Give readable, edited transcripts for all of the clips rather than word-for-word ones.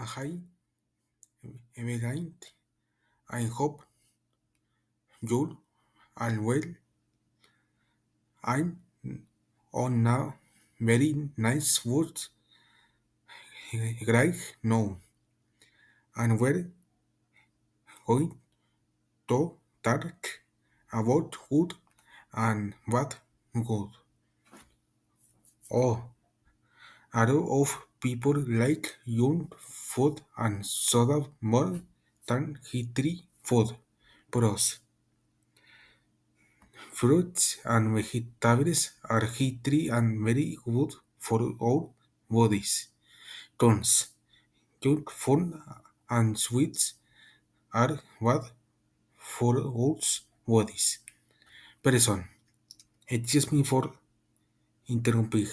Hi, Evelyn. I hope you're all well. I'm on a very nice word right now, and we're going to talk about food and what good. Oh, a lot of people like young food and soda more than healthy food. Pros. Fruits and vegetables are healthy and very good for our bodies. Cons. Junk food and sweets are bad for our bodies. Person. Excuse me for interrupting,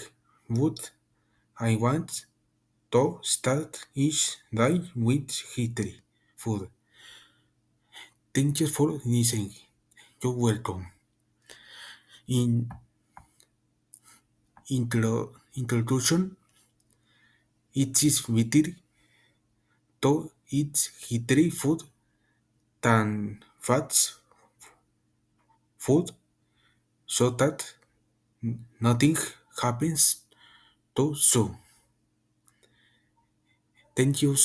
but I want to start each day with healthy food. Thank you for listening. You're welcome. In introduction, it is better to eat healthy food than fast food so that nothing happens to you. Thank you